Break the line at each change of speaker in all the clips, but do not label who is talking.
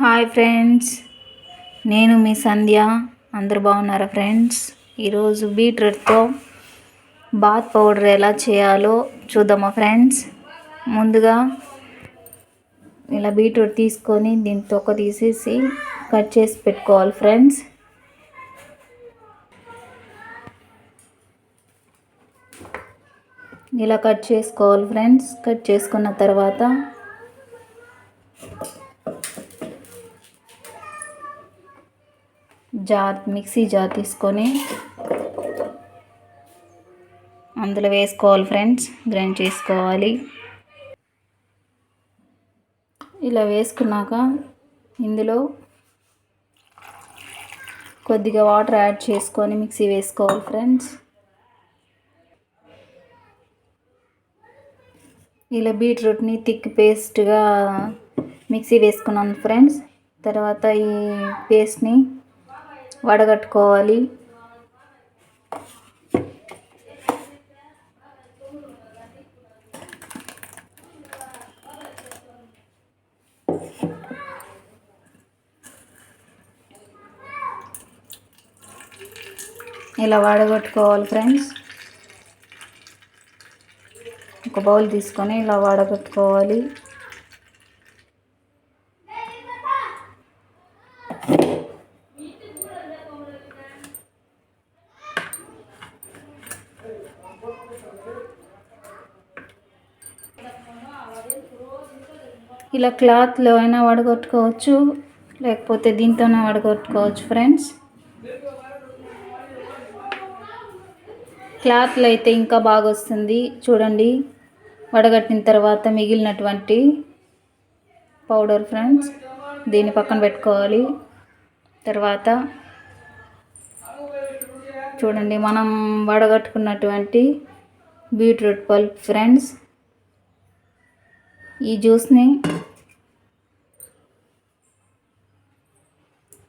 Hi friends, నేను మీ సంధ్య. అందరు బాగున్నారా ఫ్రెండ్స్? ఈరోజు బీట్రూట్తో బాత్ పౌడర్ ఎలా చేయాలో చూద్దామా ఫ్రెండ్స్. ముందుగా ఇలా బీట్రూట్ తీసుకొని దీని తొక్క తీసేసి కట్ చేసి పెట్టుకోవాలి ఫ్రెండ్స్. ఇలా కట్ చేసుకోవాలి ఫ్రెండ్స్. కట్ చేసుకున్న తర్వాత మిక్సీ జార్ తీసుకొని అందులో వేసుకోవాలి ఫ్రెండ్స్. గ్రైండ్ చేసుకోవాలి. ఇలా వేసుకున్నాక ఇందులో కొద్దిగా వాటర్ యాడ్ చేసుకొని మిక్సీ వేసుకోవాలి ఫ్రెండ్స్. ఇలా బీట్రూట్ని థిక్ పేస్ట్గా మిక్సీ వేసుకున్నాను ఫ్రెండ్స్. తర్వాత ఈ పేస్ట్ని వడగట్టుకోవాలి. ఇలా వడగట్టుకోవాలి ఫ్రెండ్స్. ఒక బౌల్ తీసుకొని ఇలా వడగట్టుకోవాలి. ఇలా క్లాత్లో అయినా వడగొట్టుకోవచ్చు, లేకపోతే దీంతోనే వడగొట్టుకోవచ్చు ఫ్రెండ్స్. క్లాత్లో అయితే ఇంకా బాగా వస్తుంది. చూడండి, వడగట్టిన తర్వాత మిగిలినటువంటి పౌడర్ ఫ్రెండ్స్ దీన్ని పక్కన పెట్టుకోవాలి. తర్వాత చూడండి, మనం వడగట్టుకున్నటువంటి బీట్రూట్ పల్ప్ ఫ్రెండ్స్. ఈ జ్యూస్ని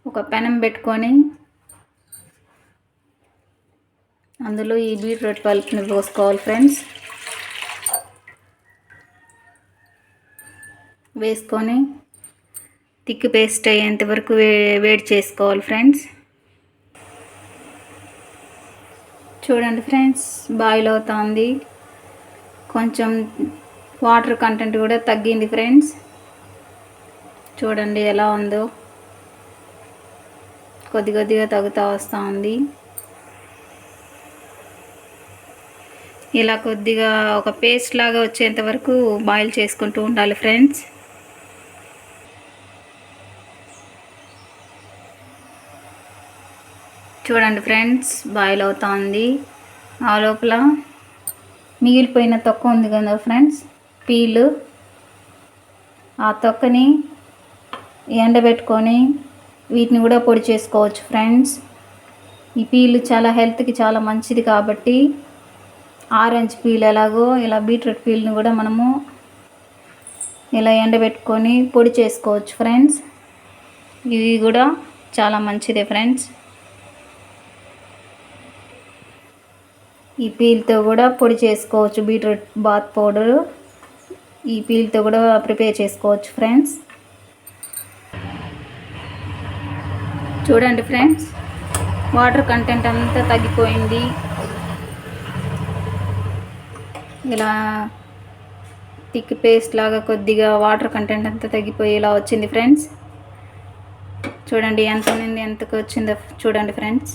ఒక పెనం పెట్టుకొని అందులో ఈ బీట్రూట్ పల్ప్ని పోసుకోవాలి ఫ్రెండ్స్. వేసుకొని థిక్ పేస్ట్ అయ్యేంత వరకు వేడి చేసుకోవాలి ఫ్రెండ్స్. చూడండి ఫ్రెండ్స్, బాయిల్ అవుతుంది. కొంచెం వాటర్ కంటెంట్ కూడా తగ్గింది ఫ్రెండ్స్. చూడండి ఎలా ఉందో, కొద్దిగా తగ్గుతూ వస్తూ ఉంది. ఇలా కొద్దిగా ఒక పేస్ట్ లాగా వచ్చేంత వరకు బాయిల్ చేసుకుంటూ ఉండాలి ఫ్రెండ్స్. చూడండి ఫ్రెండ్స్, బాయిల్ అవుతుంది. ఆ లోపల మిగిలిపోయిన తొక్క ఉంది కదా ఫ్రెండ్స్, పీలు, ఆ తొక్కని ఎండబెట్టుకొని వీటిని కూడా పొడి చేసుకోవచ్చు ఫ్రెండ్స్. ఈ పీలు చాలా హెల్త్కి చాలా మంచిది కాబట్టి ఆరెంజ్ పీల్ ఎలాగో ఇలా బీట్రూట్ పీల్ని కూడా మనము ఇలా ఎండబెట్టుకొని పొడి చేసుకోవచ్చు ఫ్రెండ్స్. ఇవి కూడా చాలా మంచిదే ఫ్రెండ్స్. ఈ పీల్తో కూడా పొడి చేసుకోవచ్చు. బీట్రూట్ బాత్ పౌడరు ఈ పీల్తో కూడా ప్రిపేర్ చేసుకోవచ్చు ఫ్రెండ్స్. చూడండి ఫ్రెండ్స్, వాటర్ కంటెంట్ అంతా తగ్గిపోయింది. ఇలా థిక్ పేస్ట్ లాగా కొద్దిగా వాటర్ కంటెంట్ అంతా తగ్గిపోయి ఇలా వచ్చింది ఫ్రెండ్స్. చూడండి ఎంత ఉంది, ఎంతకు వచ్చిందో చూడండి ఫ్రెండ్స్.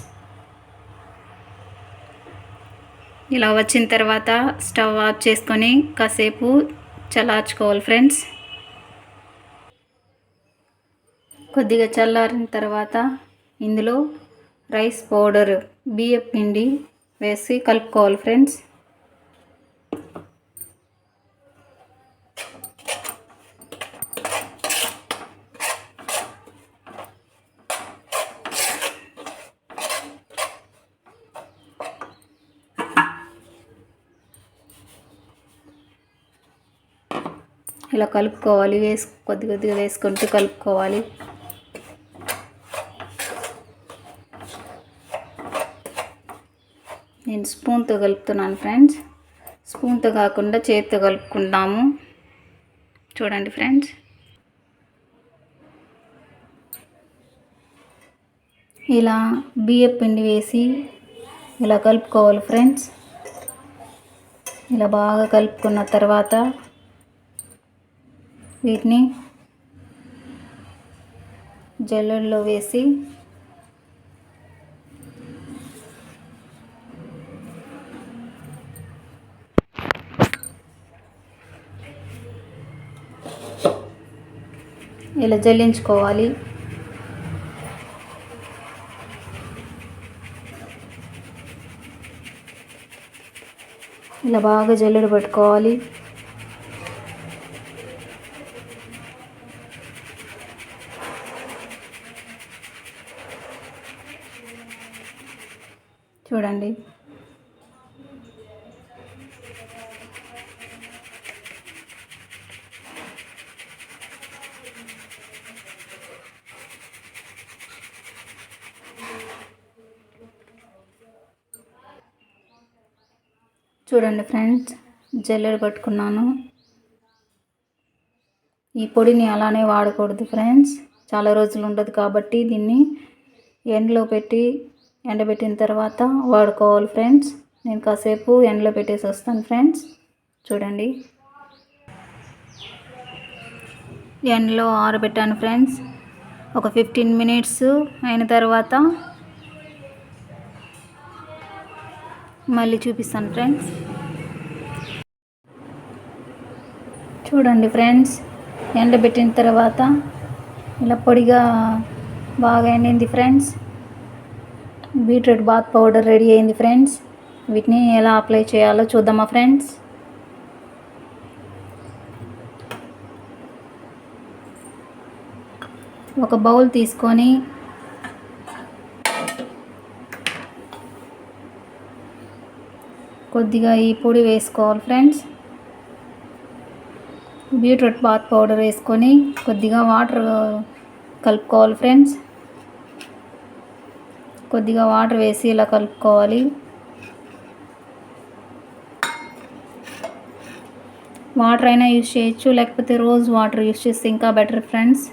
ఇలా వచ్చిన తర్వాత స్టవ్ ఆఫ్ చేసుకొని కాసేపు చల్లార్చుకోవాలి ఫ్రెండ్స్. కొద్దిగా చల్లారిన తర్వాత ఇందులో రైస్ పౌడర్, బియ్యం పిండి వేసి కలుపుకోవాలి ఫ్రెండ్స్. ఇలా కలుపుకోవాలి. కొద్దిగా వేసుకుంటూ కలుపుకోవాలి. నేను స్పూన్తో కలుపుతున్నాను ఫ్రెండ్స్. స్పూన్తో కాకుండా చేతితో కలుపుకుందాము. చూడండి ఫ్రెండ్స్, ఇలా బియ్యం పిండి వేసి ఇలా కలుపుకోవాలి ఫ్రెండ్స్. ఇలా బాగా కలుపుకున్న తర్వాత వీటిని జల్లెడలో వేసి ఇలా జల్లించుకోవాలి. ఇలా బాగా జల్లెడ పట్టుకోవాలి. చూడండి, చూడండి ఫ్రెండ్స్, జల్లెడ పట్టుకున్నాను. ఈ పొడిని అలానే వాడకూడదు ఫ్రెండ్స్, చాలా రోజులు ఉండదు కాబట్టి దీన్ని ఎండలో పెట్టి ఎండబెట్టిన తర్వాత వాడుకోవాలి ఫ్రెండ్స్. నేను కాసేపు ఎండలో పెట్టేసి వస్తాను ఫ్రెండ్స్. చూడండి, ఎండలో ఆరబెట్టాను ఫ్రెండ్స్. ఒక 15 మినిట్స్ అయిన తర్వాత మళ్ళీ చూపిస్తాను ఫ్రెండ్స్. చూడండి ఫ్రెండ్స్, ఎండబెట్టిన తర్వాత ఇలా పొడిగా బాగా ఎండింది friends. Beetroot bath powder ready అయింది ఫ్రెండ్స్. వీటిని ఎలా అప్లై చేయాలో చూద్దామా ఫ్రెండ్స్. ఒక బౌల్ తీసుకొని కొద్దిగా ఈ పొడి వేసుకోవాలి ఫ్రెండ్స్. బీట్రూట్ బాత్ పౌడర్ వేసుకొని కొద్దిగా వాటర్ కలుపుకోవాలి ఫ్రెండ్స్. కొద్దిగా వాటర్ వేసి ఇలా కలుపుకోవాలి. వాటర్ అయినా యూజ్ చేయొచ్చు, లేకపోతే రోజ్ వాటర్ యూజ్ చేస్తే ఇంకా బెటర్ ఫ్రెండ్స్.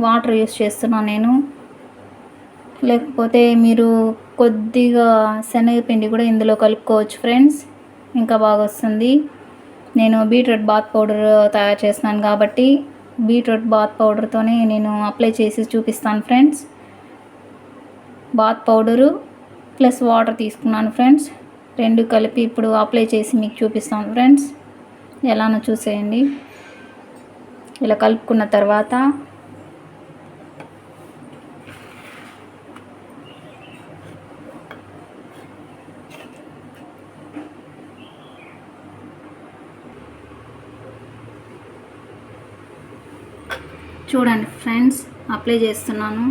వాటర్ యూజ్ చేస్తున్నాను నేను. లేకపోతే మీరు కొద్దిగా శనగపిండి కూడా ఇందులో కలుపుకోవచ్చు ఫ్రెండ్స్, ఇంకా బాగా వస్తుంది. నేను బీట్రూట్ బాత్ పౌడర్ తయారు చేస్తున్నాను కాబట్టి బీట్రూట్ బాత్ పౌడర్తోనే నేను అప్లై చేసి చూపిస్తాను friends. Bath powder plus water తీసుకున్నాను ఫ్రెండ్స్, రెండు కలిపి ఇప్పుడు అప్లై చేసి మీకు చూపిస్తాను ఫ్రెండ్స్. ఎలానో చూసేయండి. ఇలా కలుపుకున్న తర్వాత చూడండి ఫ్రెండ్స్, అప్లై చేస్తున్నాను.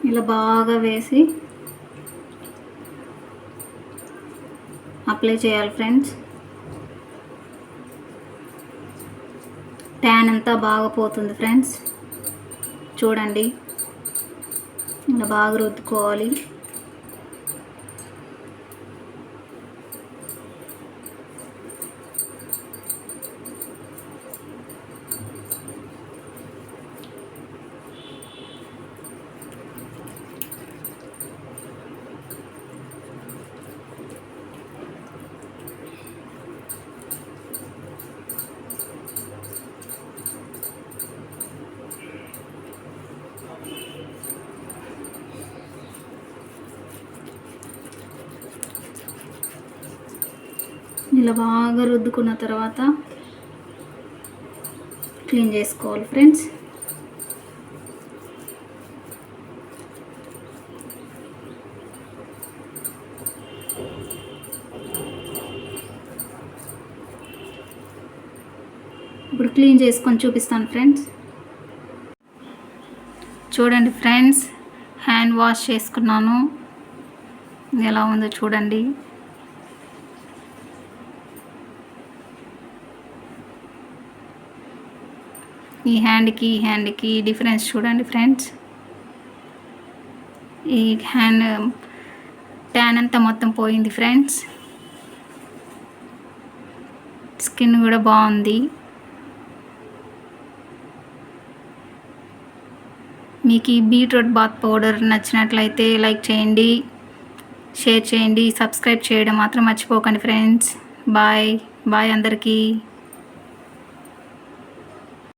ఇలా బాగా వేసి అప్లై చేయాలి ఫ్రెండ్స్. ట్యాన్ అంతా బాగా పోతుంది ఫ్రెండ్స్. చూడండి, ఇలా బాగా రుద్దుకోవాలి. ఇలా బాగా రుద్దుకున్న తర్వాత క్లీన్ చేసుకోవాలి ఫ్రెండ్స్. ఇప్పుడు క్లీన్ చేసుకొని చూపిస్తాను ఫ్రెండ్స్. చూడండి ఫ్రెండ్స్, హ్యాండ్ వాష్ చేసుకున్నాను. ఎలా ఉందో చూడండి. ఈ హ్యాండ్కి డిఫరెన్స్ చూడండి ఫ్రెండ్స్. ఈ హ్యాండ్ ట్యాన్ అంతా మొత్తం పోయింది ఫ్రెండ్స్. స్కిన్ కూడా బాగుంది. మీకు ఈ బీట్రూట్ బాత్ పౌడర్ నచ్చినట్లయితే లైక్ చేయండి, షేర్ చేయండి, సబ్స్క్రైబ్ చేయడం మాత్రం మర్చిపోకండి ఫ్రెండ్స్. బాయ్ అందరికీ.